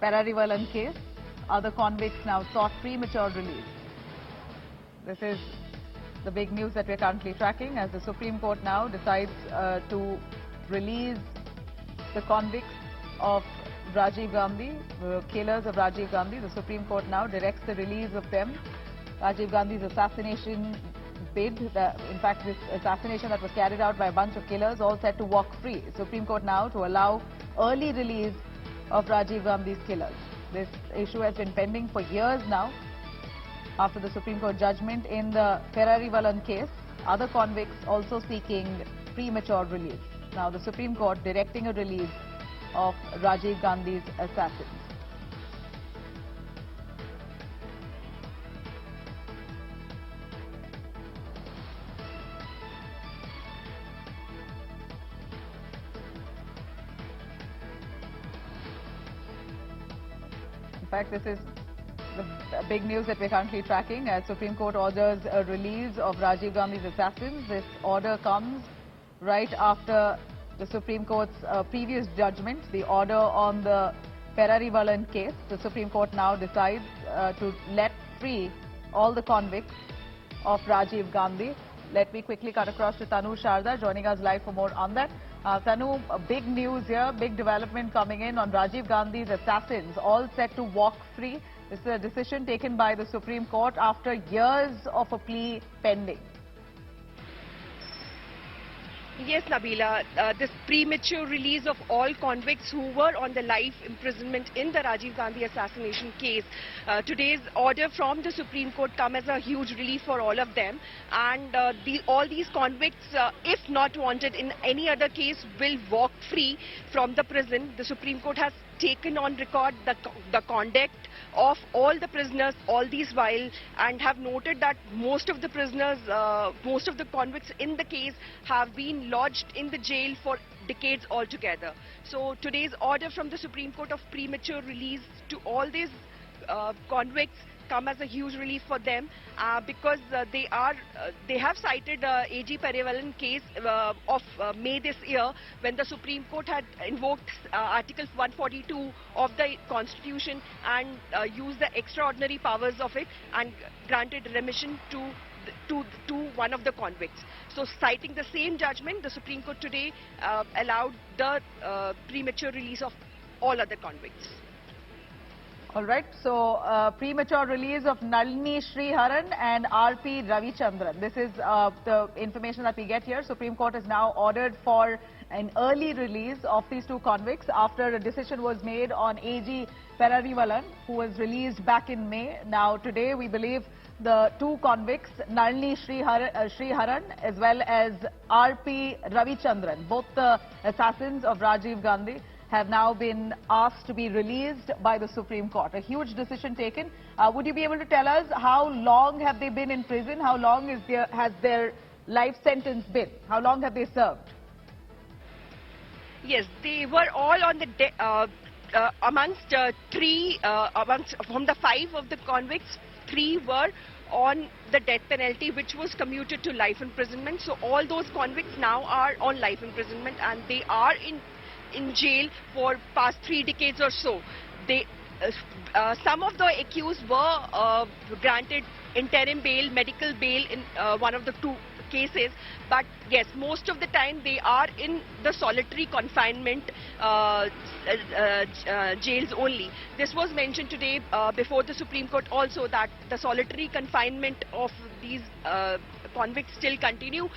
Perarivalan case. Other convicts now sought premature release. This is the big news that we're currently tracking as the Supreme Court now decides to release the convicts of Rajiv Gandhi, the killers of Rajiv Gandhi. The Supreme Court now directs the release of them. Rajiv Gandhi's assassination bid, in fact this assassination that was carried out by a bunch of killers, all set to walk free. Supreme Court now to allow early release of Rajiv Gandhi's killers. This issue has been pending for years now. After the Supreme Court judgment in the Perarivalan case, other convicts also seeking premature release. Now the Supreme Court directing a release of Rajiv Gandhi's assassins. In fact, this is the big news that we're currently tracking as Supreme Court orders a release of Rajiv Gandhi's assassins. This order comes right after the Supreme Court's previous judgment, the order on the Perarivalan case. The Supreme Court now decides to let free all the convicts of Rajiv Gandhi. Let me quickly cut across to Tanu Sharda, joining us live for more on that. Tanu, big news here, big development coming in on Rajiv Gandhi's assassins, all set to walk free. This is a decision taken by the Supreme Court after years of a plea pending. Yes, Nabila, this premature release of all convicts who were on the life imprisonment in the Rajiv Gandhi assassination case. Today's order from the Supreme Court come as a huge relief for all of them, and all these convicts, if not wanted in any other case, will walk free from the prison. The Supreme Court has taken on record the conduct of all the prisoners all these while, and have noted that most of the prisoners, most of the convicts in the case have been lodged in the jail for decades altogether. So today's order from the Supreme Court of premature release to all these convicts come as a huge relief for them because they have cited AG Perarivalan case of May this year, when the Supreme Court had invoked Article 142 of the Constitution and used the extraordinary powers of it and granted remission to one of the convicts. So citing the same judgment, the Supreme Court today allowed the premature release of all other convicts. All right, so premature release of Nalini Sriharan and RP Ravichandran. This is the information that we get here. Supreme Court has now ordered for an early release of these two convicts after a decision was made on AG Perarivalan, who was released back in May. Now today we believe the two convicts, Nalini Sriharan as well as RP Ravichandran, both the assassins of Rajiv Gandhi, have now been asked to be released by the Supreme Court. A huge decision taken. Would you be able to tell us how long have they been in prison? How long has their life sentence been? How long have they served? Yes, they were all on the amongst from the 5 of the convicts, 3 were on the death penalty, which was commuted to life imprisonment. So all those convicts now are on life imprisonment, and they are in jail for past 3 decades or so. Some of the accused were granted interim bail, medical bail in one of the 2 cases, but yes, most of the time they are in the solitary confinement jails only. This was mentioned today before the Supreme Court also, that the solitary confinement of these convicts still continue.